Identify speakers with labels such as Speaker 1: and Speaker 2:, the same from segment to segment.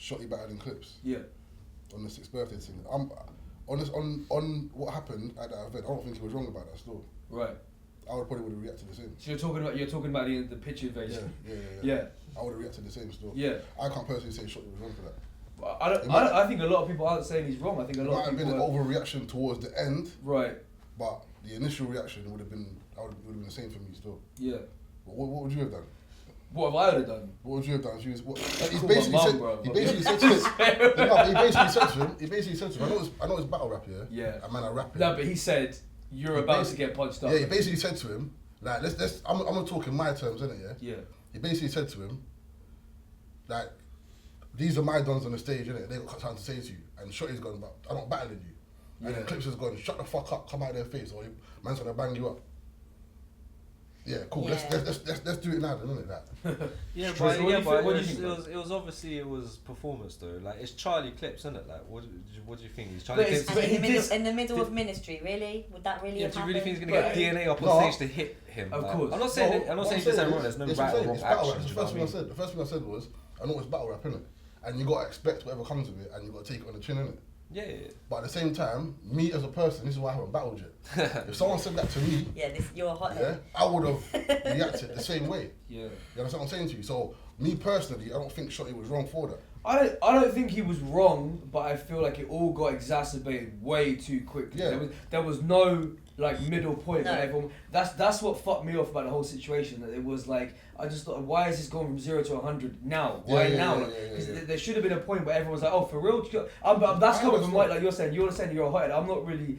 Speaker 1: Shotty battered in Clips.
Speaker 2: Yeah.
Speaker 1: On the 6th birthday thing. On what happened at that event, I don't think he was wrong about that still.
Speaker 2: Right.
Speaker 1: I probably would have reacted the same.
Speaker 2: So you're talking about the pitch invasion.
Speaker 1: Yeah. I would have reacted the same still.
Speaker 2: Yeah.
Speaker 1: I can't personally say Shotty was wrong for that.
Speaker 2: I think a lot of people aren't saying he's wrong. I think a lot of people...
Speaker 1: It might have been an overreaction towards the end.
Speaker 2: Right.
Speaker 1: But the initial reaction would have been the same for me still.
Speaker 2: Yeah.
Speaker 1: What would you have done?
Speaker 2: What have I would have done?
Speaker 1: What would you have done? He basically said to him, I know it's battle rap, yeah?
Speaker 2: Yeah.
Speaker 1: And man, I rap it.
Speaker 2: No, but he said, you're about to get punched up.
Speaker 1: Yeah, he basically said to him, like, I'm gonna talk in my terms, innit, yeah?
Speaker 2: Yeah.
Speaker 1: He basically said to him, like, these are my dons on the stage, innit? They got something to say to you. And Shotty's gone, but I'm not battling you. And then Clips has gone, shut the fuck up, come out of their face, or man's gonna bang you up. Yeah, cool. Yeah. Let's do it now, then, isn't it? That.
Speaker 3: but it was obviously performance though. Like it's Charlie Clips, isn't it? Like what do you think? Is Charlie Clips
Speaker 4: in the middle of ministry? Really? Would that really happen?
Speaker 3: Do you really think he's gonna get DNA up on stage to hit him?
Speaker 2: Of course.
Speaker 3: I'm not saying there's wrong. There's no right or wrong action.
Speaker 1: The first thing I said was, I know it's battle rap, innit? And you gotta expect whatever comes of it, and you gotta take it on the chin, innit?
Speaker 3: Yeah.
Speaker 1: But at the same time, me as a person, this is why I haven't battled yet. If someone said that to me,
Speaker 4: you're a hothead.
Speaker 1: I would have reacted the same way.
Speaker 2: Yeah.
Speaker 1: You understand what I'm saying to you? So me personally, I don't think Shotty was wrong for that.
Speaker 2: I don't think he was wrong, but I feel like it all got exacerbated way too quickly.
Speaker 1: Yeah.
Speaker 2: There was no like middle point.
Speaker 4: No.
Speaker 2: Everyone, that's what fucked me off about the whole situation. That it was like I just thought, why is this going from 0 to 100 now? Why now? Because there should have been a point where everyone's like, oh, for real? That's coming from like you're saying you're a hothead. I'm not really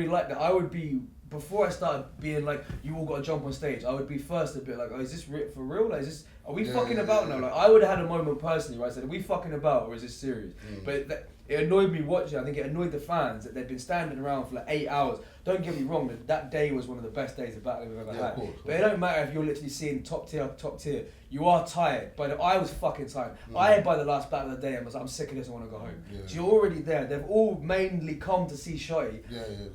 Speaker 2: like that. I would be. Before I started being like, you all got to jump on stage, I would be first a bit like, oh, is this for real? Like, are we fucking about now? Like, I would have had a moment personally where I said, are we fucking about or is this serious? But it annoyed me watching. I think it annoyed the fans that they'd been standing around for like 8 hours. Don't get me wrong, that day was one of the best days of battling we've ever had. Of course. But it don't matter if you're literally seeing top tier. You are tired. I was fucking tired. By the last battle of the day, I was like, I'm sick of this, I want to go home. Yeah. So you're already there. They've all mainly come to see Shotty.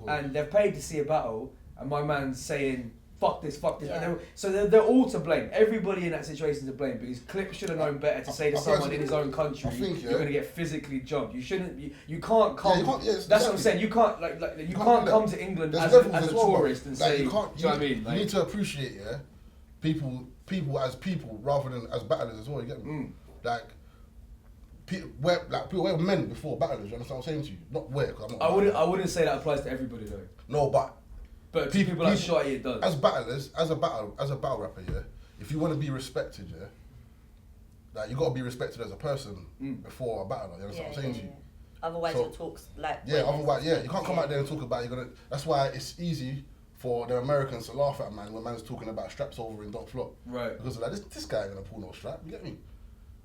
Speaker 2: And they've paid to see a battle. And my man's saying, fuck this. Yeah. And they're all to blame. Everybody in that situation is to blame because Clips should have known better to say to someone in his own country, you're going to get physically jumped. You shouldn't. You can't come. That's what I'm saying. You can't you can't come to England as a tourist and say. You know what I mean?
Speaker 1: You need to appreciate people as people rather than as battlers as well. You get me? We're men before battlers. You understand what I'm saying to you? Not wear.
Speaker 2: I wouldn't say that applies to everybody though.
Speaker 1: No, but
Speaker 2: people like Shotty, it does.
Speaker 1: As battlers, as a battle rapper, if you want to be respected, like you got to be respected as a person before a battler. You understand what I'm saying to you?
Speaker 4: Otherwise, your talks like.
Speaker 1: You can't come out there and talk about you're gonna. That's why it's easy for the Americans to laugh at a man when man's talking about straps over in Don't Flop.
Speaker 2: Right.
Speaker 1: Because they're like, this guy ain't gonna pull no strap. You get me?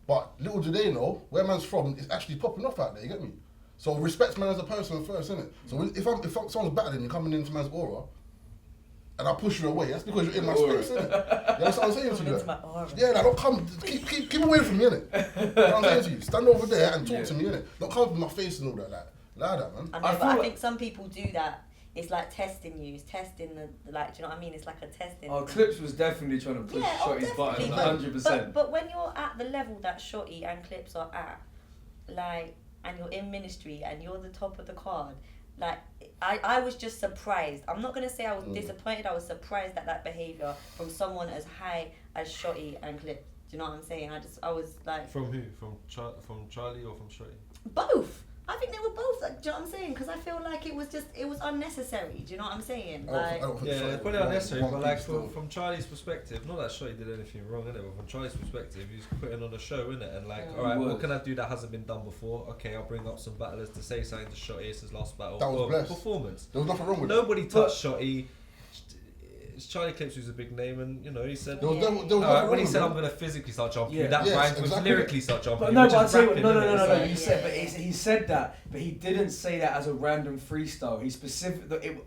Speaker 1: But little do they know where man's from is actually popping off out there. You get me? So respect man as a person first, innit? So if someone's battling, you're coming into man's aura. And I push you away. That's because you're in my space, innit? You know what I'm saying to you? Don't come. Keep away from me, innit? You know what I'm saying to you? Stand over there and talk to me, innit? Don't come with my face and all that, like that, man.
Speaker 4: I think some people do that. It's like testing you. It's testing the like. Do you know what I mean? It's like a testing.
Speaker 2: Oh, Clips was definitely trying to push Shotty's buttons, 100%.
Speaker 4: But when you're at the level that Shotty and Clips are at, like, and you're in ministry and you're the top of the card. Like, I was just surprised. I'm not going to say I was disappointed. I was surprised at that behaviour from someone as high as Shotty and Clips. Do you know what I'm saying? I was like...
Speaker 3: From who? From Charlie or from Shotty?
Speaker 4: Both. I think they were both. Like, do you know what I'm saying? Because I feel like it was unnecessary. Do you know what I'm saying?
Speaker 3: It's probably unnecessary, but like from Charlie's perspective, not that Shotty did anything wrong, innit? But from Charlie's perspective, he's putting on a show, innit? And like, alright, what can I do that hasn't been done before? Okay, I'll bring up some battlers to say something to Shotty. It's his last battle.
Speaker 1: That was blessed.
Speaker 3: Performance.
Speaker 1: There was nothing wrong with
Speaker 3: Nobody touched Shotty. It's Charlie Clips, who's a big name, and you know he said
Speaker 1: when
Speaker 3: he said I'm gonna physically start jumping you, that rhymes with lyrically start jumping you.
Speaker 2: No, but I'd say no. He said that, but he didn't say that as a random freestyle.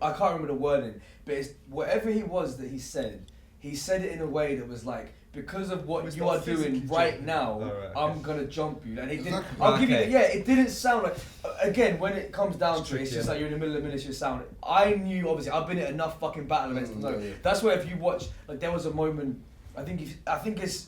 Speaker 2: I can't remember the wording, but it's whatever he was that he said it in a way that was like, because of what you are doing right now, I'm gonna jump you. And it didn't. I'll give you. It didn't sound like. Again, when it comes down to it, it's just like you're in the middle of the ministry sound. I knew, obviously, I've been at enough fucking battle events to know. That's where if you watch, like there was a moment. I think it's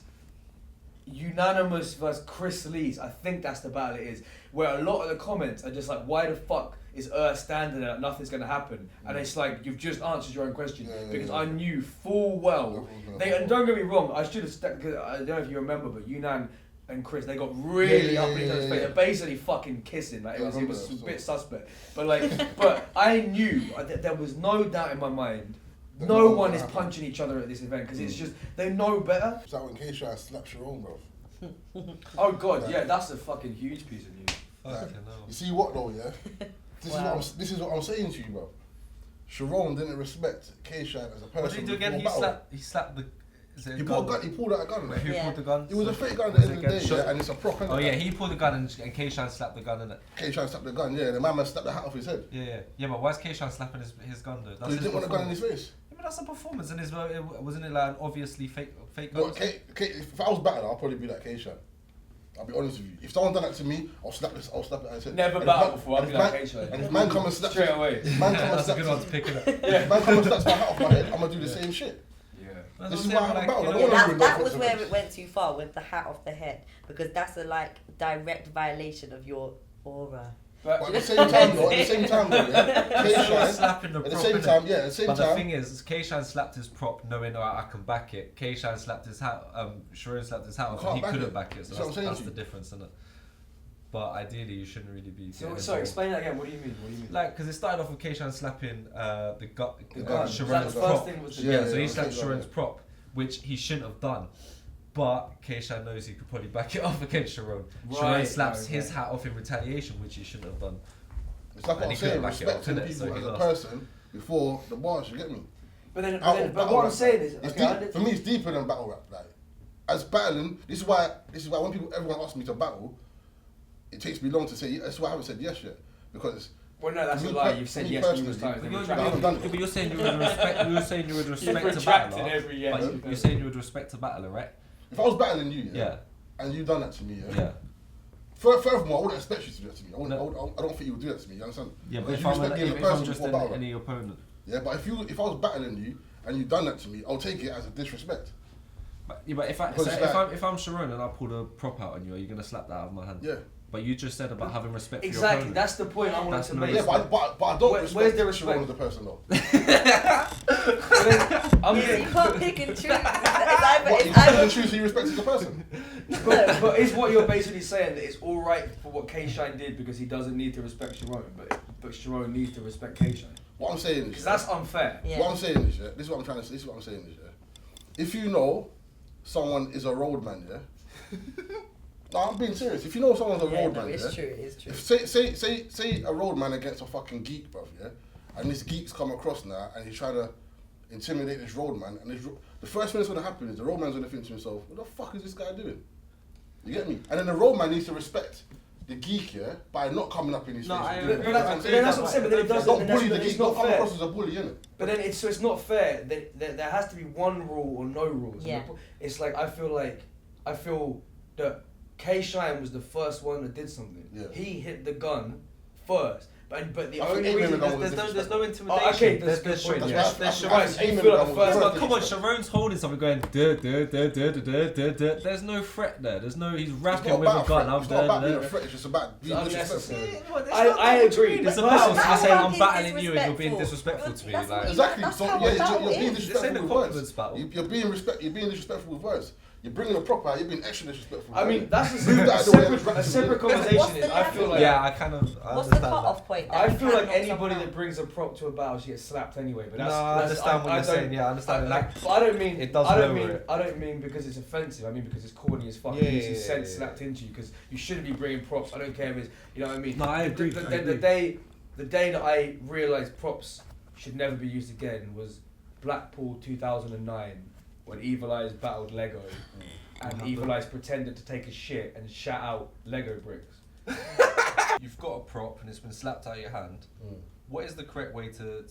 Speaker 2: Unanimous versus Chris Lee's. I think that's the battle it is. Where a lot of the comments are just like, why the fuck is standing there like nothing's gonna happen? And it's like, you've just answered your own question. Because I knew full well. And don't get me wrong, I should have stuck, because I don't know if you remember, but Yunan and Chris, they got really up in each other's face. They're basically fucking kissing. Like, it was a bit suspect. But like, but I knew that there was no doubt in my mind. No one is punching each other at this event because it's just, they know better.
Speaker 1: It's like when K-Shine slaps Sharon, bro.
Speaker 2: Oh god, yeah, that's a fucking huge piece of news.
Speaker 1: Like, you see what though, yeah? This is what I'm saying to you, bro. Sharon didn't respect K-Shine as a person.
Speaker 3: What did he do again? He slapped the...
Speaker 1: He pulled out a gun.
Speaker 3: Who pulled the gun?
Speaker 1: It was a fake gun at the end of the day, yeah, and it's a prop.
Speaker 3: Oh yeah, he pulled the gun and K-Shine slapped the gun in it.
Speaker 1: K-Shine slapped the gun, yeah. The man slapped the hat off his head.
Speaker 3: Yeah, but why is K-Shine slapping his gun though?
Speaker 1: Because he didn't want the gun in his face.
Speaker 3: Yeah, but that's a performance, and wasn't it like an obviously fake gun?
Speaker 1: Look, if I was battling, I'll probably be like K-Shine. I'll be honest with you. If someone done that to me, I'll slap it at his head.
Speaker 2: Never battled before. I'll be like K-Shine.
Speaker 1: And if man come and slap
Speaker 2: straight away,
Speaker 3: that's a good one to pick it up.
Speaker 1: If man come and slaps my hat off my head, I'm gonna do the same shit. This is why I'm about.
Speaker 4: That was where it went too far with the hat off the head, because that's a direct violation of your aura.
Speaker 1: But at the same time, though, K-Shine
Speaker 3: slapping the prop.
Speaker 1: At the same time.
Speaker 3: But the thing is, K-Shine slapped his prop, knowing I can back it. K-Shine slapped his hat. Sharon slapped his hat off, and he couldn't back it. So that's the difference, isn't it? But ideally, you shouldn't really be.
Speaker 2: Sorry, explain that again. What do you mean?
Speaker 3: Like, because it started off with K-Shine slapping the
Speaker 2: gun.
Speaker 3: Sharon's
Speaker 2: the
Speaker 3: prop.
Speaker 2: first thing was
Speaker 3: So he slapped Sharon's prop, which he shouldn't have done. But K-Shine knows he could probably back it off against Sharon. Sharon slaps his hat off in retaliation, which he shouldn't have done.
Speaker 1: It's like what I'm saying, respecting people as a person before the bars. You get me?
Speaker 2: But what I'm saying is,
Speaker 1: for me, it's deeper than battle rap. Like, as battling, this is why when everyone asks me to battle, it takes me long to say. That's why I haven't said yes yet, because.
Speaker 2: Well, no, that's a lie. You've said yes numerous times.
Speaker 3: But you're saying you would respect. You're saying you would respect a battler. You're saying you would respect a battler, right?
Speaker 1: If I was battling you, and you done that to me, furthermore, I wouldn't expect you to do that to me. I don't think you would do that to me. You understand?
Speaker 3: Yeah, but if I'm just any opponent.
Speaker 1: Yeah, but if I was battling you and you done that to me, I'll take it as a disrespect.
Speaker 3: But if I'm Sharon and I pull the prop out on you, are you gonna slap that out of my hand?
Speaker 1: Yeah.
Speaker 3: But you just said about having respect for your
Speaker 2: opponent.
Speaker 3: opponent.
Speaker 2: That's the point I wanted to make.
Speaker 1: Yeah, but I don't respect Sharon as a person though.
Speaker 4: You can't pick and choose.
Speaker 1: You can't choose who you respect as a person.
Speaker 2: But is what you're basically saying that it's all right for what K-Shine did because he doesn't need to respect Sharon, but Sharon needs to respect K-Shine?
Speaker 1: What I'm saying is,
Speaker 2: because that's unfair.
Speaker 4: Yeah.
Speaker 1: What I'm saying is, this is what I'm trying to say. This is what I'm saying is, if you know someone is a roadman, no, I'm being serious. If you know someone's a roadman,
Speaker 4: it's true. It's true.
Speaker 1: Say a roadman against a fucking geek, bruv, and this geek's come across now, and he's trying to intimidate this roadman, and the first thing that's gonna happen is the roadman's gonna think to himself, "What the fuck is this guy doing?" You get me? And then the roadman needs to respect the geek, by not coming up in his face.
Speaker 2: That's what I'm saying. But then it doesn't.
Speaker 1: Don't bully the geek. Don't come
Speaker 2: fair.
Speaker 1: across as a bully, innit?
Speaker 2: But then it's not fair. There has to be one rule or no rules.
Speaker 4: Yeah.
Speaker 2: It's like I feel that K-Shine was the first one that did something.
Speaker 1: Yeah.
Speaker 2: He hit the gun first. But the
Speaker 1: I
Speaker 2: only
Speaker 1: think
Speaker 2: reason
Speaker 3: there's no intimidation.
Speaker 2: Oh, okay, that's
Speaker 3: there's
Speaker 2: good point.
Speaker 3: There's
Speaker 2: Sharon's. You feel like the first one.
Speaker 3: Come on, Sharon's holding something going. There's no threat there. There's no. He's rapping with a gun.
Speaker 1: It's not about being a threat. It's just about being disrespectful.
Speaker 2: I agree.
Speaker 3: It's about saying I'm battling you and you're being disrespectful to me.
Speaker 1: Exactly. So you're being disrespectful with words.
Speaker 3: Battle.
Speaker 1: You're being disrespectful with words. You're bringing a prop out. You're being extra disrespectful.
Speaker 2: I mean, that's a separate conversation. I feel like
Speaker 3: I kind of.
Speaker 4: What's the cut-off point?
Speaker 2: I feel like anybody that brings a prop to a battle should get slapped anyway. But that's,
Speaker 3: I understand what you're saying. Yeah, I understand.
Speaker 2: But I don't mean
Speaker 3: it does
Speaker 2: I don't mean because it's offensive. I mean because it's corny as fuck. You need some sense slapped into you because you shouldn't be bringing props. I don't care if it's, you know what I mean.
Speaker 3: No, I agree.
Speaker 2: The day that I realised props should never be used again was Blackpool 2009 when Evil Eyes battled Lego. And Evil Eyes pretended to take a shit and shout out Lego bricks.
Speaker 3: You've got a prop and it's been slapped out of your hand. What is the correct way to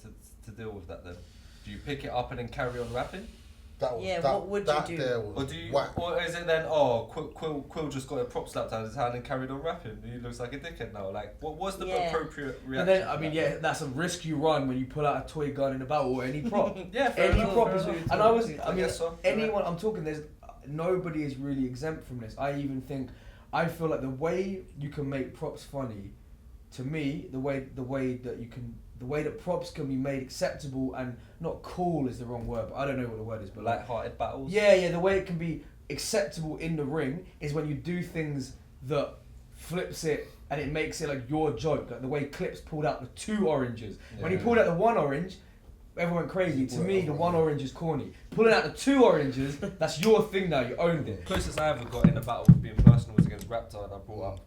Speaker 3: deal with that then? Do you pick it up and then carry on rapping?
Speaker 4: What would you do?
Speaker 3: Or is it then, Quill just got a prop slapped out of his hand and carried on rapping? He looks like a dickhead now. Like, what was the appropriate reaction?
Speaker 2: And then, that's a risk you run when you pull out a toy gun in a battle or any prop.
Speaker 3: Fair
Speaker 2: any
Speaker 3: enough,
Speaker 2: prop is. And I guess so. Anyone, I'm talking, nobody is really exempt from this. I feel like the way you can make props funny, to me, the way that props can be made acceptable and not cool is the wrong word, but I don't know what the word is, but
Speaker 3: light-hearted battles.
Speaker 2: Yeah, the way it can be acceptable in the ring is when you do things that flips it and it makes it like your joke. Like the way Clips pulled out the 2 oranges. When he pulled out the 1 orange, everyone went crazy. To me, the 1 orange is corny. Pulling out the 2 oranges, that's your thing now. You owned it.
Speaker 3: Closest I ever got in a battle with being personal was against Raptor, and I brought up,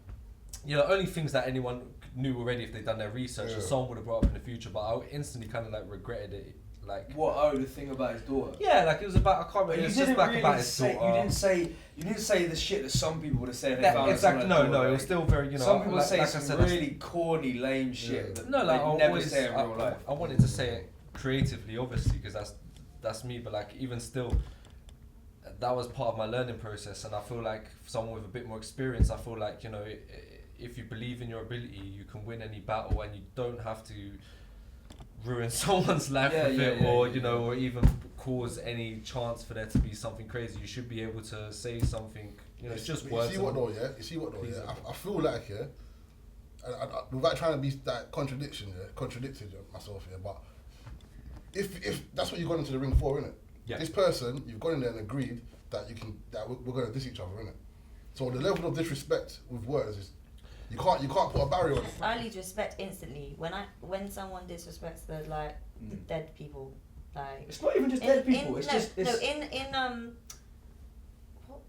Speaker 3: only things that anyone knew already if they'd done their research, and someone would have brought up in the future. But I instantly kind of like regretted it. Like
Speaker 2: what? Oh, the thing about his daughter.
Speaker 3: Yeah, like it was about. I can't remember. It was just like about his daughter.
Speaker 2: You didn't say the shit that some people would have said.
Speaker 3: Exactly. No. It was still very.
Speaker 2: Some people say some really corny, lame shit. That they'd never say in real life.
Speaker 3: I wanted to say it creatively, obviously, because that's me. But like even still, that was part of my learning process, and I feel like for someone with a bit more experience, I feel like if you believe in your ability, you can win any battle, and you don't have to ruin someone's life with it, or even cause any chance for there to be something crazy. You should be able to say something. It's just words.
Speaker 1: You see what though? I feel like I without trying to be that contradicted myself here, but if that's what you got into the ring for, innit? Yeah. This person, you've gone in there and agreed that we're going to diss each other, innit? So the level of disrespect with words is. You can't put a barrier on it.
Speaker 4: I lose respect instantly when someone disrespects the dead people. Like
Speaker 2: it's not even just dead people. What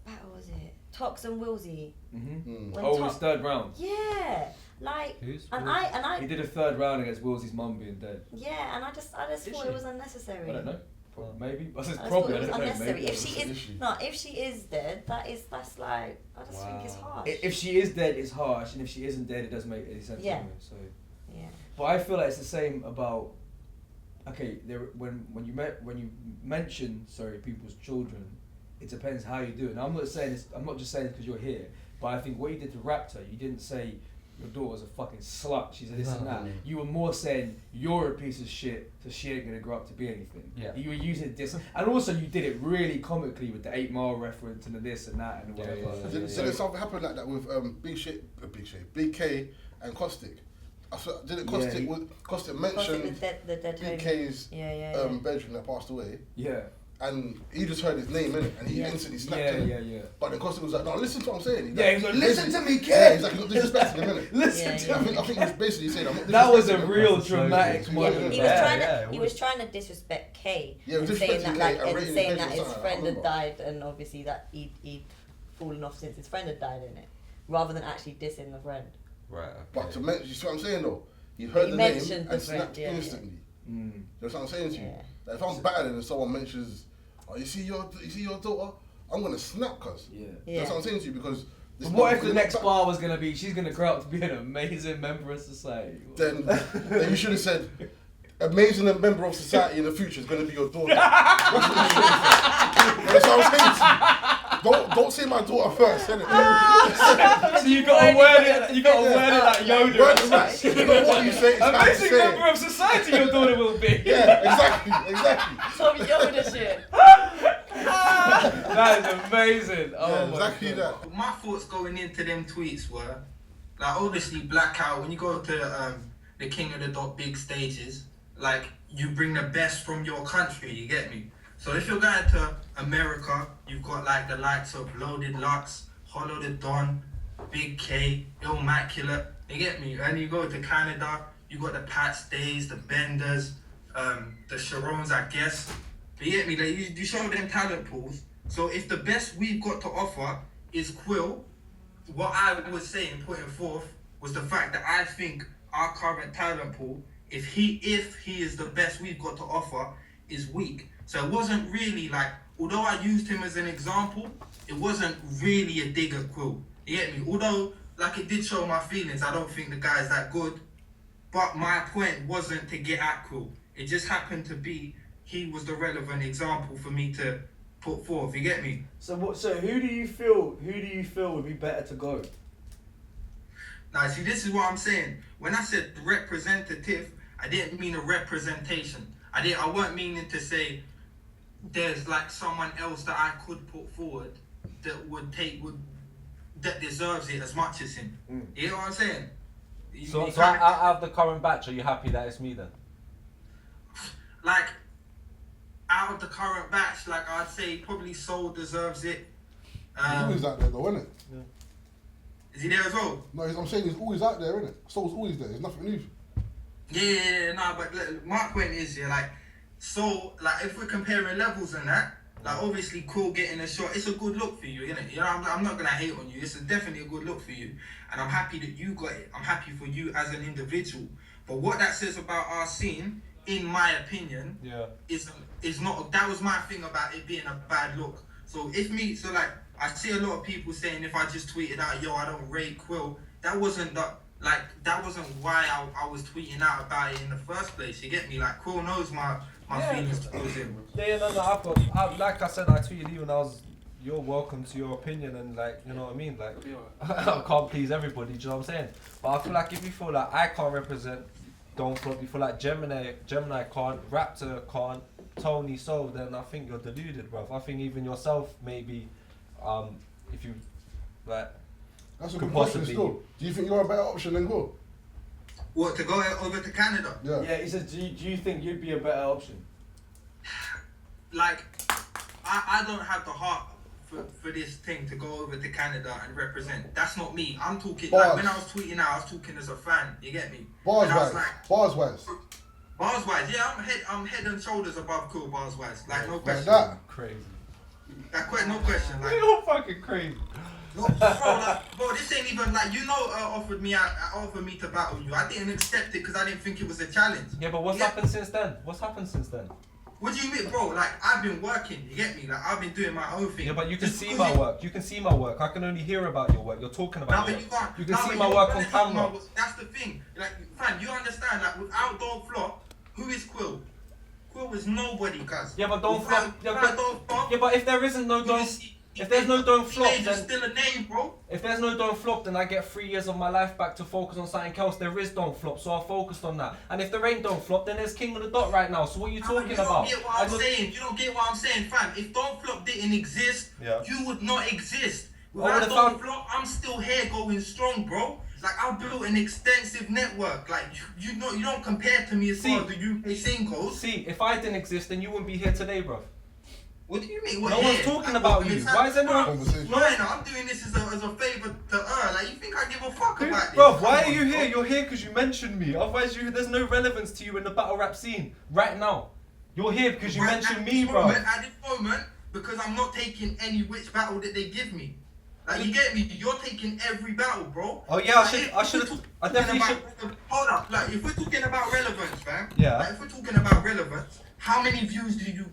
Speaker 4: battle was it? Tox and Wilsey.
Speaker 2: His 3rd round.
Speaker 4: Yeah, like
Speaker 2: He did a 3rd round against Willsey's mum being dead.
Speaker 4: Yeah, and I just thought it was unnecessary.
Speaker 2: I don't know. Maybe.
Speaker 4: I just thought it was unnecessary. If she is dead, that's like I just think it's harsh.
Speaker 2: If she is dead, it's harsh, and if she isn't dead, it doesn't make any sense.
Speaker 4: Yeah.
Speaker 2: Anyway, so.
Speaker 4: Yeah.
Speaker 2: But I feel like it's the same about. Okay, when you mention people's children, it depends how you do it. And I'm not just saying this because you're here, but I think what you did to Raptor, you didn't say your daughter's a fucking slut, she's a this and that. You were more saying you're a piece of shit, so she ain't gonna grow up to be anything. Yeah. You were using this, and also you did it really comically with the 8 Mile reference and the this and that and whatever.
Speaker 1: So there's something happened like that with Big K and Caustic. Didn't Caustic mention
Speaker 4: the dead
Speaker 1: Big K's bedroom that passed away?
Speaker 2: Yeah.
Speaker 1: And he just heard his name, innit? And he instantly snapped him.
Speaker 2: Yeah.
Speaker 1: But then Caustic was like, no, listen to what I'm saying.
Speaker 2: He was like, listen to me, kid!
Speaker 1: Yeah, he's like, not disrespecting him, innit?
Speaker 2: Listen to me.
Speaker 1: I think he was basically saying, I'm not disrespecting him.
Speaker 2: That was a real dramatic moment.
Speaker 4: He was trying to disrespect Kay. And saying that his friend had died, and obviously that he'd fallen off since his friend had died, innit? Rather than actually dissing the friend.
Speaker 3: Right. Okay.
Speaker 1: But to mention, you see what I'm saying though? He heard the name and snapped instantly. You know what I'm saying to you? Like if I'm battling and someone mentions, oh, you see your daughter, I'm gonna snap, cuz. That's what I'm saying to you, because.
Speaker 2: But what if the next bar was gonna be she's gonna grow up to be an amazing member of society?
Speaker 1: Then you should have said, amazing member of society in the future is gonna be your daughter. That's what you should have said. That's what I'm saying to you. Don't say my daughter first, innit?
Speaker 2: So you gotta word it like Yoda.
Speaker 1: Word it right. What you say is how you
Speaker 2: amazing
Speaker 1: say
Speaker 2: member of society your daughter will be.
Speaker 1: Yeah, exactly.
Speaker 4: Some Yoda shit.
Speaker 2: That is amazing. Oh
Speaker 1: exactly that.
Speaker 5: My thoughts going into them tweets were, like, obviously Blackout, when you go to the King of the Dot big stages, like, you bring the best from your country, you get me? So if you're going to America, you've got like the likes of Loaded Lux, Hollow the Don, Big K, Immaculate, you get me? And you go to Canada, you got the Pat Stays, the Benders, the Sharons, I guess. But you get me? Like, you show them talent pools. So if the best we've got to offer is Quill, what I was saying, putting forth, was the fact that I think our current talent pool, if he is the best we've got to offer, is weak. So it wasn't really like, although I used him as an example, it wasn't really a dig at Quill. You get me? Although, like, it did show my feelings, I don't think the guy's that good. But my point wasn't to get at Quill. It just happened to be he was the relevant example for me to put forth. You get me?
Speaker 2: So who do you feel would be better to go?
Speaker 5: Now, see, this is what I'm saying. When I said representative, I didn't mean a representation. I weren't meaning to say there's like someone else that I could put forward that that deserves it as much as him. You know what I'm saying?
Speaker 3: So out of the current batch, are you happy that it's me then?
Speaker 5: Like, out of the current batch, like I'd say probably Soul deserves it.
Speaker 1: He's always out there though, isn't it?
Speaker 5: Is he there as well?
Speaker 1: No, I'm saying he's always out there, isn't it? Soul's always there. There's nothing new.
Speaker 5: Yeah, nah, but look, my point is, yeah, like, so, like, if we're comparing levels and that, like, obviously, Cool getting a shot, it's a good look for you, innit? You know, I'm not gonna hate on you. It's definitely a good look for you, and I'm happy that you got it. I'm happy for you as an individual. But what that says about our scene, in my opinion, is not. That was my thing about it being a bad look. So I see a lot of people saying if I just tweeted out, yo, I don't rate Quill. That wasn't why I was tweeting out about it in the first place. You get me? Like, Quill knows my feelings towards him.
Speaker 3: Yeah, no. Like I said, I tweeted you and you're welcome to your opinion and like, you know what I mean? Like, I can't please everybody, do you know what I'm saying? But I feel like if you feel like I can't represent Don't Flop, you feel like Gemini can't, Raptor can't, Tony Soul, then I think you're deluded, bruv. I think even yourself, maybe, if you, like,
Speaker 1: that's a
Speaker 3: could
Speaker 1: good question
Speaker 3: possibly.
Speaker 1: still. Do you think you're a better option than Quill?
Speaker 5: What, to go over to Canada?
Speaker 2: Yeah, he says, do you think you'd be a better option?
Speaker 5: Like, I don't have the heart for this thing to go over to Canada and represent. That's not me. I'm talking, like, when I was tweeting out, I was talking as a fan, you get me?
Speaker 1: Bars wise.
Speaker 5: Yeah, I'm head and shoulders above Cool, bars wise. Like, no question.
Speaker 1: Like that?
Speaker 3: Crazy.
Speaker 5: No question. Like,
Speaker 3: You're fucking crazy.
Speaker 5: no, bro, this ain't even, like, offered me to battle you. I didn't accept it because I didn't think it was a challenge.
Speaker 3: Yeah, but what's happened since then?
Speaker 5: What do you mean, bro? Like, I've been working, you get me? Like, I've been doing my own thing.
Speaker 3: Yeah, but you can see my work. You can see my work. I can only hear about your work. You're talking about
Speaker 5: No,
Speaker 3: it.
Speaker 5: but you can't.
Speaker 3: You can see my work on camera.
Speaker 5: That's the thing. Like, fam, you understand, like, without Don't Flop, who is Quill? Quill is nobody, cuz.
Speaker 3: Yeah, but Don't Flop.
Speaker 5: Don't Flop.
Speaker 3: Yeah, but if there isn't no Don't... If there's no Don't Flop, then...
Speaker 5: still a name, bro.
Speaker 3: If there's no Don't Flop, then I get 3 years of my life back to focus on something else. There is Don't Flop, so I focused on that. And if there ain't Don't Flop, then there's King of the Dot right now. So what are you talking about?
Speaker 5: You don't get what I'm saying. You don't get what I'm saying, fam. If Don't Flop didn't exist, you would not exist. Without Don't Flop, I'm still here going strong, bro. Like, I've built an extensive network. Like, you don't compare to me as far as the UK scene goes.
Speaker 3: See, if I didn't exist, then you wouldn't be here today, bro.
Speaker 5: What do you mean?
Speaker 3: No one's talking about you. Why is anyone...
Speaker 5: No, I'm doing this as a favour to her. Like, you think I give a fuck about this?
Speaker 3: Bro, why are you here? You're here because you mentioned me. Otherwise, there's no relevance to you in the battle rap scene right now. You're here because you mentioned me, bro.
Speaker 5: At this moment, because I'm not taking any which battle that they give me. Like, you get me? You're taking every battle, bro.
Speaker 3: Oh yeah, I definitely should.
Speaker 5: Hold up, like, if we're talking about relevance, fam.
Speaker 3: Yeah.
Speaker 5: Like, if we're talking about relevance, how many views do you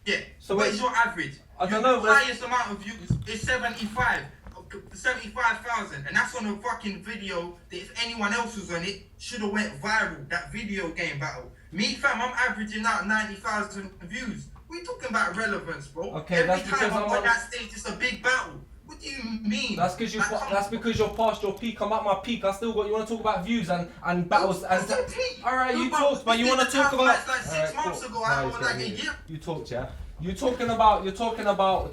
Speaker 5: get?
Speaker 3: So
Speaker 5: what is your average?
Speaker 3: I don't know.
Speaker 5: The highest amount of views is 75,000, and that's on a fucking video that if anyone else was on it, should have went viral. That video game battle. Me, fam, I'm averaging out 90,000 views. We talking about relevance, bro.
Speaker 3: Okay,
Speaker 5: every
Speaker 3: that's
Speaker 5: time
Speaker 3: because
Speaker 5: I'm
Speaker 3: I'm
Speaker 5: on that stage, it's a big battle. What do you mean?
Speaker 3: That's because you're past your peak. I'm at my peak. I still got. You want to talk about views and battles and. All right, you talked, but you want to talk about.
Speaker 5: Like 6 months ago, I was like a year.
Speaker 3: You talked, yeah. You're talking about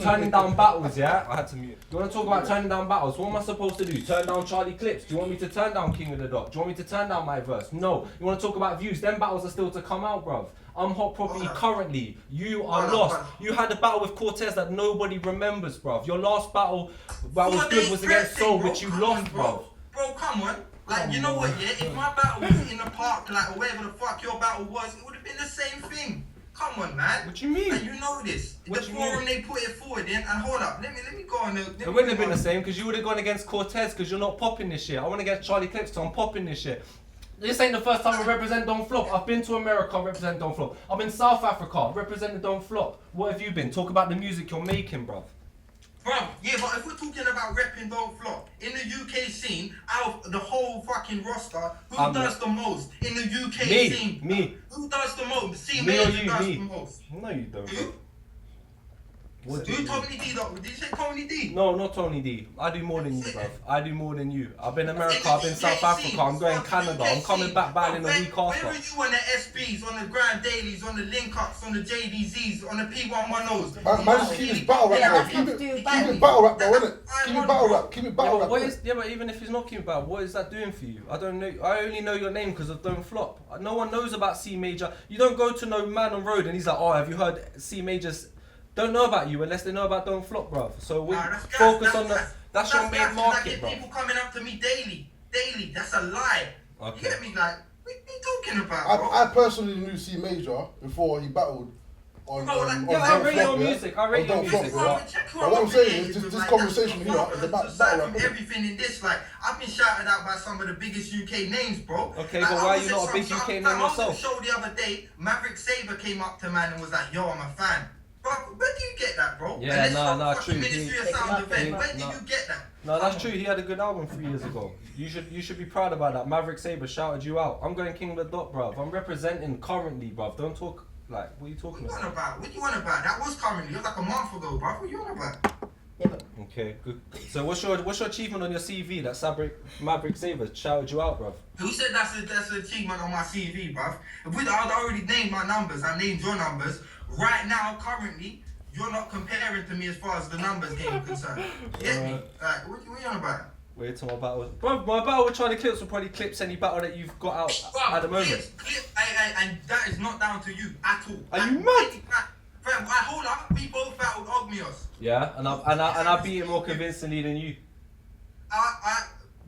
Speaker 3: turning down battles, yeah? I had to mute. You want to talk about turning down battles? What am I supposed to do? Turn down Charlie Clips? Do you want me to turn down King of the Dot? Do you want me to turn down my verse? No. You want to talk about views? Them battles are still to come out, bruv. I'm hot property currently. You are lost. You had a battle with Cortez that nobody remembers, bruv. Your last battle that was good was against Soul, which you lost, bruv.
Speaker 5: Bro, come on. Like, you know what, yeah? If my battle was in the park, like, or wherever the fuck your battle was, it would have been the same thing. Come on, man.
Speaker 3: What you mean?
Speaker 5: Like, you know this. The forum they put it forward in, and hold up, let me go on the...
Speaker 3: It wouldn't have been the same, because you would have gone against Cortez, because you're not popping this shit. I went against Charlie Clips, so I'm popping this shit. This ain't the first time I represent Don't Flop. I've been to America, represent Don't Flop. I've been South Africa, representing Don't Flop. What have you been? Talk about the music you're making, bruv.
Speaker 5: Bruv, yeah, but if we're talking about repping Don't Flop, in the UK scene, out of the whole fucking roster, who does the most in the UK scene?
Speaker 3: Me.
Speaker 5: Who does the most? See,
Speaker 3: me or
Speaker 5: Major
Speaker 3: you?
Speaker 5: does
Speaker 3: Me.
Speaker 5: the most.
Speaker 3: No, you don't.
Speaker 5: Who?
Speaker 3: What do
Speaker 5: Who
Speaker 3: you
Speaker 5: Tony D though? Did you say Tony D?
Speaker 3: No, not Tony D. I do more than you, bruv. I do more than you. I've been America, I've been South Africa, I'm going Canada, I'm coming back battling a week after.
Speaker 5: Where are you on the SBs, on the Grand Dailies, on the Link-Ups, on the JDZs, on the P110s?
Speaker 1: Man, just keep his battle rap, bro. Keep it battle rap, bro, innit? Keep it battle rap. Keep it battle rap.
Speaker 3: But even if he's not keeping battle, what is that doing for you? I don't know. I only know your name because of Don't Flop. No one knows about C Major. You don't go to no man on road and he's like, oh, have you heard C Major's? Don't know about you unless they know about Don't Flop, bruv. So we focus on that's your main market,
Speaker 5: bruv. People coming up to me daily. That's a lie.
Speaker 3: Okay.
Speaker 5: You get me? Like, what are you talking about, bro?
Speaker 1: I personally knew C Major before he battled on
Speaker 5: Bro, like,
Speaker 1: on
Speaker 3: yeah, I rate your music. I rate your music.
Speaker 1: But what I'm saying is, this conversation here is about
Speaker 5: aside
Speaker 1: battle
Speaker 5: from
Speaker 1: rap.
Speaker 5: everything in this, like, I've been shouted out by some of the biggest UK names, bro.
Speaker 3: Okay,
Speaker 5: like,
Speaker 3: but why are you not a big UK name yourself?
Speaker 5: I was at a show the other day. Maverick Saber came up to man and was like, "Yo, I'm a fan." Bro, where do you get that, bro?
Speaker 3: Yeah, nah, true.
Speaker 5: Ministry of Sound event. Where did you get that?
Speaker 3: No, that's true. He had a good album 3 years ago. You should be proud about that. Maverick Saber shouted you out. I'm going King of the Dot, bruv. I'm representing currently, bruv. Don't talk like what are you talking about?
Speaker 5: What you want about? That was currently. It was like a month ago, bruv. What you want about?
Speaker 4: Yeah, but
Speaker 3: Okay, good. So what's your achievement on your CV that Maverick Saber shouted you out, bruv?
Speaker 5: Who said that's an achievement on my CV, bruv? I'd already named my numbers. I named your numbers. Right now, currently, you're not comparing to me as far as the numbers game is concerned. You get me? Like, what you on about?
Speaker 3: Wait till my battle. Bro, my battle with Charlie Clips will probably clips any battle that you've got out at the moment.
Speaker 5: And that is not down to you at all.
Speaker 3: Are you mad?
Speaker 5: Fam, hold up. We both battled Ogmios.
Speaker 3: Yeah, and I beat him more convincingly than you.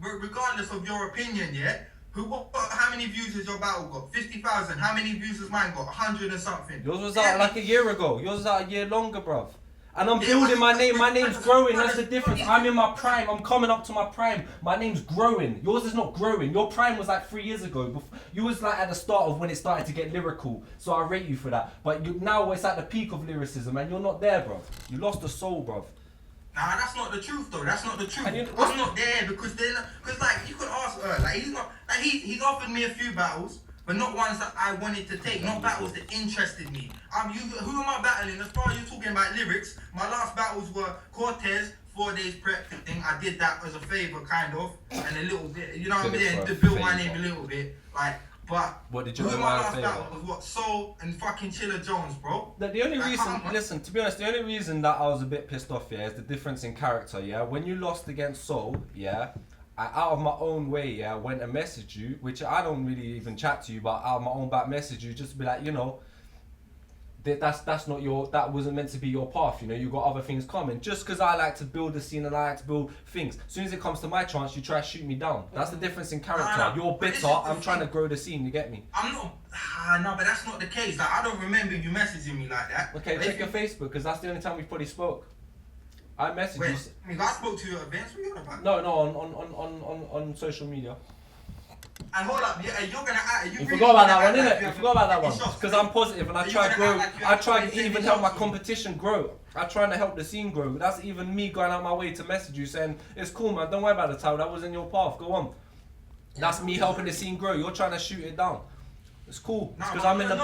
Speaker 5: Regardless of your opinion, yeah. How many views has your battle got? 50,000. How many views has mine got? 100 and something.
Speaker 3: Yours was out like a year ago. Yours was out a year longer, bruv. And I'm building my name. My name's growing. That's the difference. I'm in my prime. I'm coming up to my prime. My name's growing. Yours is not growing. Your prime was like 3 years ago. You was like at the start of when it started to get lyrical. So I rate you for that. But now it's at the peak of lyricism, and you're not there, bruv. You lost the soul, bruv.
Speaker 5: Nah, that's not the truth though. That's not the truth.
Speaker 3: I'm
Speaker 5: not there because like you could ask her, like he's not, like he's offered me a few battles, but not ones that I wanted to take, not battles that interested me. Who am I battling? As far as you're talking about lyrics, my last battles were Cortez, 4 days prep thing. I did that as a favor, kind of, and a little bit, you know what I mean, to build my name a little bit, like. But
Speaker 3: what did you
Speaker 5: who
Speaker 3: do?
Speaker 5: in my last battle was what? Soul and fucking Chiller Jones, bro.
Speaker 3: The only reason, listen, to be honest, the only reason that I was a bit pissed off, yeah, is the difference in character, yeah. When you lost against Soul, yeah, I out of my own way, yeah, went and messaged you, which I don't really even chat to you, but out of my own back message you, just to be like, you know, that's not that wasn't meant to be your path, you know, you got other things coming. Just because I like to build the scene and I like to build things, as soon as it comes to my chance, you try to shoot me down. That's the difference in character. You're bitter, I'm trying to grow the scene, you get me?
Speaker 5: I'm not, no, but that's not the case. Like, I don't remember you messaging me like that.
Speaker 3: Okay, check your Facebook, because that's the only time we probably spoke. I messaged you.
Speaker 5: I spoke to you at events, what are you on about?
Speaker 3: No, on social media.
Speaker 5: And hold up, yeah, you're gonna act.
Speaker 3: You forgot about that one, innit? You forgot about that one. Because I'm positive and I try to grow. I try to even help my competition grow. I try to help the scene grow. That's even me going out my way to message you saying, it's cool, man, don't worry about the title, that wasn't your path, go on. That's me helping the scene grow. You're trying to shoot it down. It's cool. It's because I'm in a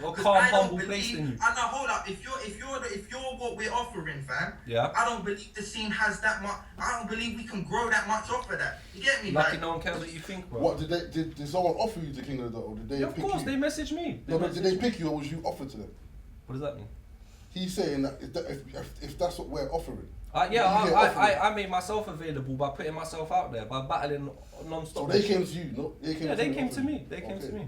Speaker 3: more calm, humble place than you.
Speaker 5: And now hold up, if you're what we're offering, fam,
Speaker 3: yeah,
Speaker 5: I don't believe the scene has that much. I don't believe we can grow that much off of that. You get me?
Speaker 3: Lucky no one cares what you think, bro.
Speaker 1: What did someone offer you the King of the Dot, or did they?
Speaker 3: Yeah, of
Speaker 1: pick
Speaker 3: course,
Speaker 1: you?
Speaker 3: they messaged me.
Speaker 1: But did they pick you, or was you offered to them?
Speaker 3: What does that mean?
Speaker 1: He's saying that if that's what we're offering.
Speaker 3: I made myself available by putting myself out there, by battling non-stop.
Speaker 1: So they came to you, no? They came to me.
Speaker 3: They came to me.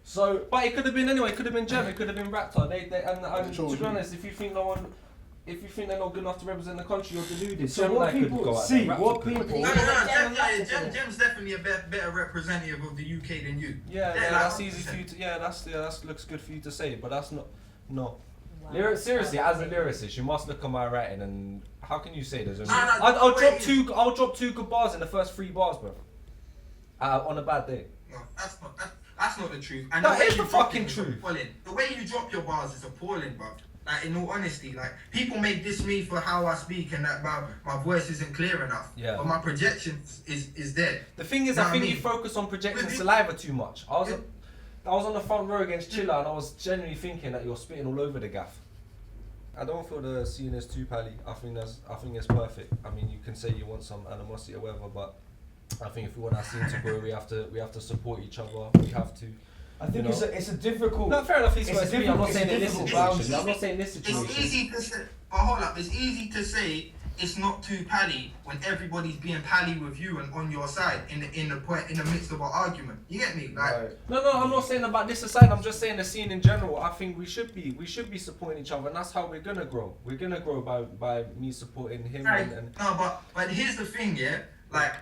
Speaker 3: So, but it could have been anyway. It could have been Jem. It could have been Raptor. And to be honest, if you think they're not good enough to represent the country, you're deluded.
Speaker 2: So what people see? What people?
Speaker 5: Jem's definitely a better representative of the UK than you.
Speaker 3: Yeah, that's easy for you to. That looks good for you to say, but that's not. No. Wow. Seriously, as a lyricist, you must look at my writing, and how can you say there's only? I'll drop two good bars in the first 3 bars, bro. On a bad day.
Speaker 5: No, that's not the truth. And
Speaker 3: that is the fucking truth.
Speaker 5: The way you drop your bars is appalling, bro. Like, in all honesty, like, people may diss me for how I speak and that my voice isn't clear enough. Yeah. But my projection is there.
Speaker 3: The thing is, I think you focus on projecting saliva too much. I was on the front row against Chiller and I was genuinely thinking that you're spitting all over the gaff. I don't feel the scene is too pally. I think it's perfect. I mean, you can say you want some animosity or whatever, but I think if we want our scene to grow, we have to support each other. We have to.
Speaker 2: I think it's a difficult.
Speaker 3: No, fair enough.
Speaker 2: I'm not saying in this situation.
Speaker 3: I'm not saying this situation.
Speaker 5: It's easy to say, but hold up. It's easy to say it's not too pally when everybody's being pally with you and on your side in the midst of an argument. You get me? Like,
Speaker 2: Right.
Speaker 3: No, I'm not saying about this aside. I'm just saying the scene in general. I think we should be supporting each other, and that's how we're gonna grow. We're gonna grow by me supporting him.
Speaker 5: right.
Speaker 3: And
Speaker 5: No, but here's the thing, yeah. Like,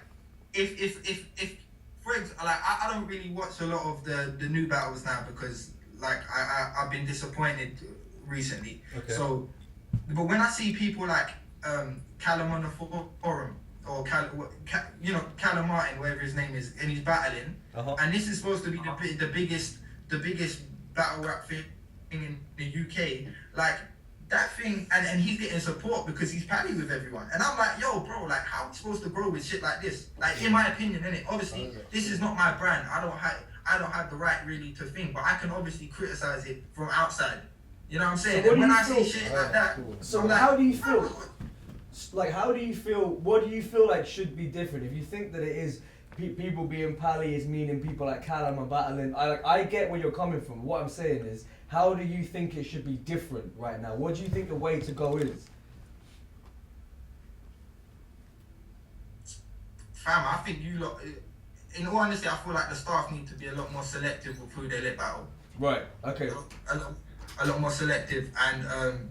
Speaker 5: if for example, like I don't really watch a lot of the new battles now because like I've been disappointed recently.
Speaker 3: Okay.
Speaker 5: So, but when I see people like Callum on the forum or Callum Martin, whatever his name is, and he's battling, and this is supposed to be the biggest battle rap thing in the UK, like that thing, and he's getting support because he's pally with everyone, and I'm like, yo, bro, like how are we supposed to grow with shit like this? Like in my opinion, innit? Obviously, this is not my brand. I don't have the right really to think, but I can obviously criticize it from outside. You know what I'm saying?
Speaker 2: So
Speaker 5: and when I see shit like that,
Speaker 2: So
Speaker 5: I'm like,
Speaker 2: how do you feel? Like, how do you feel? What do you feel like should be different? If you think that it is people being pally is meaning people like Callum are battling, I get where you're coming from. What I'm saying is, how do you think it should be different right now? What do you think the way to go is?
Speaker 5: Fam, I think you lot. In all honesty, I feel like the staff need to be a lot more selective with who they let battle.
Speaker 2: Right. Okay.
Speaker 5: A lot more selective, and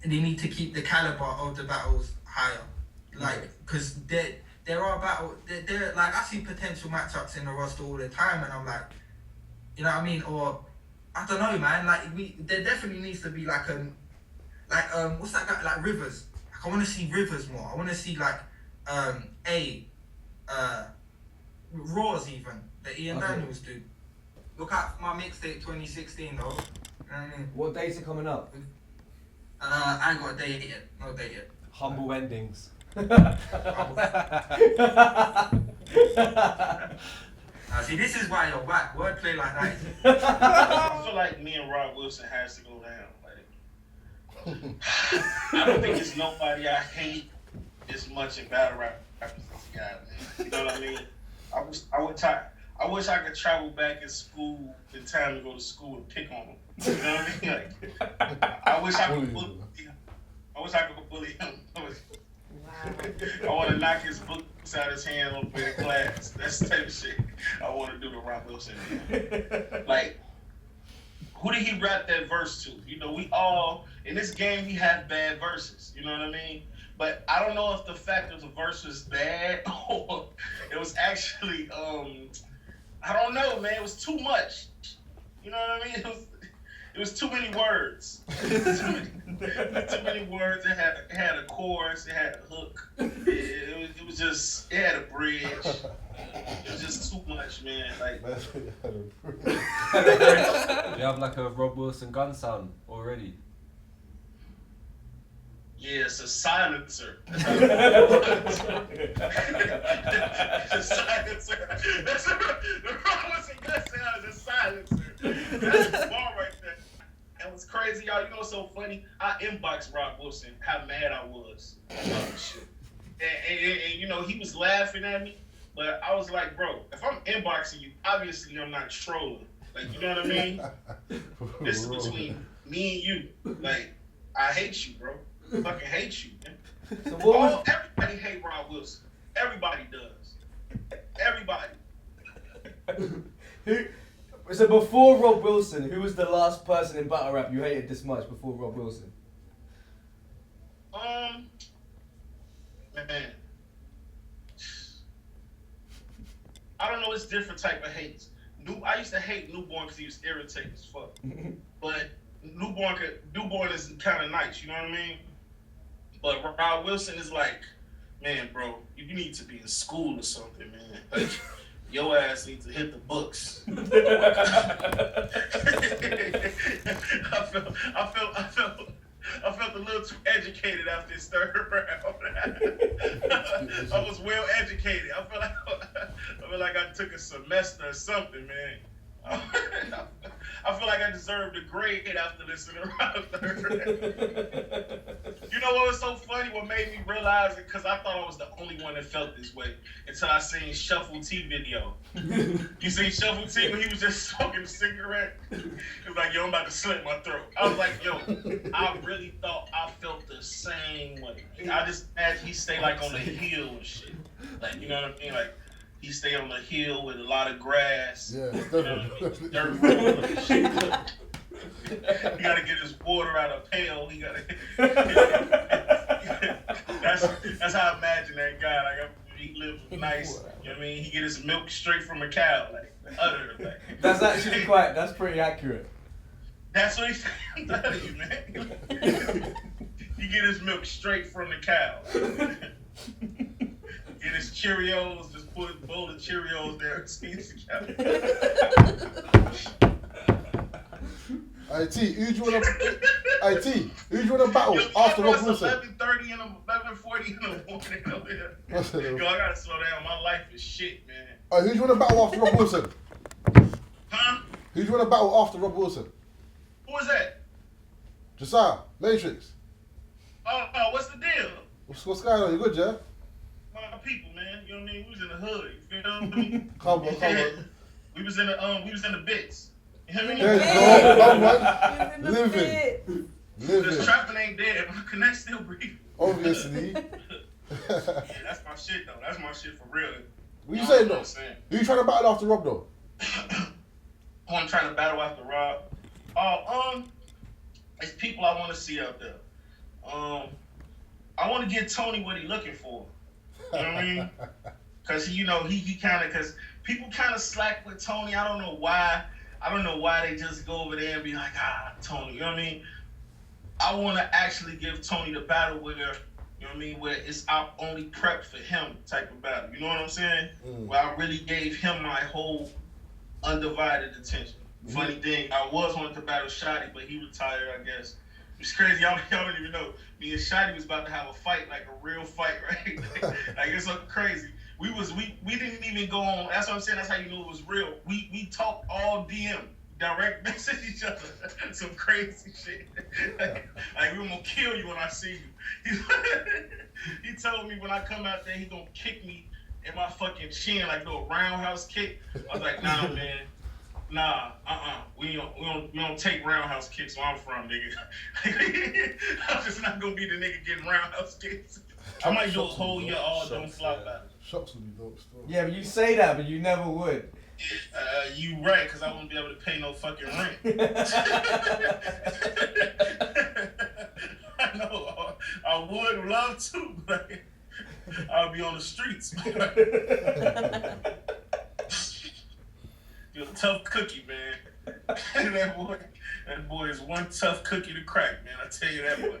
Speaker 5: they need to keep the caliber of the battles higher. Like, because there are battles. There like I see potential matchups in the roster all the time, and I'm like, you know what I mean? Or I don't know, man. Like there definitely needs to be like what's that guy, like Rivers? Like, I want to see Rivers more. I want to see like Raws even that Ian Daniels do. Look out for my mixtape 2016 though. You know what I mean?
Speaker 2: What dates are coming up?
Speaker 5: I ain't got a date yet. No date yet.
Speaker 3: humble endings.
Speaker 5: See, this is why you're whack. Wordplay like that.
Speaker 6: I feel like me and Rob Wilson has to go down. Like, I don't think there's nobody I hate as much in battle rap as this guy, man. You know what I mean? I wish I could travel back in school in time to go to school and pick on him. You know what I mean? Like, I wish I could bully him. I want to knock his books out of his hand on the way to class. That's the type of shit I want to do to Rob Wilson. Man. Like, who did he rap that verse to? You know, we all, in this game, we have bad verses. You know what I mean? But I don't know if the fact that the verse was bad or it was actually, I don't know, man. It was too much. You know what I mean? It was too many words. Too many words. It had a chorus. It had a hook. It was just. It had a bridge. It was just too much, man. Like.
Speaker 3: You have like a Rob Wilson gun sound already.
Speaker 6: Yeah, it's a silencer. It's a silencer. That's the Rob Wilson gun sound is a silencer. That's the bar right there. And what's crazy, y'all, you know what's so funny? I inboxed Rob Wilson how mad I was about this shit. And you know, he was laughing at me, but I was like, bro, if I'm inboxing you, obviously I'm not trolling. Like, you know what I mean? This is between me and you. Like, I hate you, bro. I fucking hate you, man. So everybody hate Rob Wilson. Everybody does. Everybody.
Speaker 2: So before Rob Wilson, who was the last person in battle rap you hated this much before Rob Wilson?
Speaker 6: Man. I don't know, it's different type of hates. I used to hate Newborn because he was irritating as fuck. But Newborn is kind of nice, you know what I mean? But Rob Wilson is like, man, bro, you need to be in school or something, man. Like, your ass needs to hit the books. I felt a little too educated after this third round. I was well educated. I feel like I took a semester or something, man. I feel like I deserved a grade after listening to Rob Third. You know what was so funny? What made me realize it? Because I thought I was the only one that felt this way until I seen Shuffle T video. You seen Shuffle T when he was just smoking a cigarette? He was like, yo, I'm about to slit my throat. I was like, yo, I really thought I felt the same way. I just imagine he stayed like on the hill and shit. Like, you know what I mean? Like, he stayed on the hill with a lot of grass.
Speaker 1: Yeah,
Speaker 6: you know what I mean? Dirt road and shit. He gotta get his water out of a pail. He gotta. That's how I imagine that guy. Like he lives nice. You know what I mean? He get his milk straight from a cow. Like.
Speaker 2: That's actually that's pretty accurate.
Speaker 6: That's what he's saying. I'm telling you, man. He get his milk straight from the cow. Get his Cheerios. Just put a bowl of Cheerios there and sneeze the cow.
Speaker 1: IT, who do you want to battle after Rob Wilson?
Speaker 6: 11:30 and 11:40 in the morning over here. Yo, I gotta slow down. My life is shit, man.
Speaker 1: Alright, who do you want to battle after Rob Wilson?
Speaker 6: Huh?
Speaker 1: Who do you want to battle after Rob Wilson?
Speaker 6: Who is that?
Speaker 1: Josiah, Matrix.
Speaker 6: Oh, what's the deal?
Speaker 1: What's going on? You good, yeah?
Speaker 6: My people, man. You know what I mean? We was in the hood. You feel me?
Speaker 1: Come on.
Speaker 6: We was in the bits. You know what I mean?
Speaker 1: There you go. Come on. Living.
Speaker 6: This trapping ain't dead. My connect still breathing.
Speaker 1: Obviously.
Speaker 6: Yeah, that's my shit though. That's my shit for real.
Speaker 1: What you saying
Speaker 6: know
Speaker 1: though?
Speaker 6: what I'm saying?
Speaker 1: Who you trying to battle after Rob though?
Speaker 6: Who I'm trying to battle after Rob? It's people I want to see out there. I want to get Tony what he looking for. You know what I mean? Because he kind of, because people kind of slack with Tony. I don't know why. They just go over there and be like, Tony. You know what I mean? I want to actually give Tony the battle where, you know what I mean, where it's only prep for him type of battle. You know what I'm saying? Where I really gave him my whole undivided attention. Funny thing, I was wanting to battle Shotty, but he retired, I guess. It's crazy. Y'all don't even know. Me and Shotty was about to have a fight, like a real fight, right? Like it's so crazy. We didn't even go on. That's what I'm saying. That's how you know it was real. We talked all DM, direct message each other. Some crazy shit. Like we gonna kill you when I see you. He told me when I come out there, he gonna kick me in my fucking chin, like a roundhouse kick. I was like, nah, man. Nah, we don't take roundhouse kicks where I'm from, nigga. I'm just not gonna be the nigga getting roundhouse kicks. I might do a whole year all don't flop battle.
Speaker 1: Shots would be dope still.
Speaker 2: Yeah, but you say that, but you never would.
Speaker 6: You right, because I wouldn't be able to pay no fucking rent. I know, I would love to, but I'll be on the streets. You're a tough cookie, man. That boy is one tough cookie to crack, man. I tell you that much.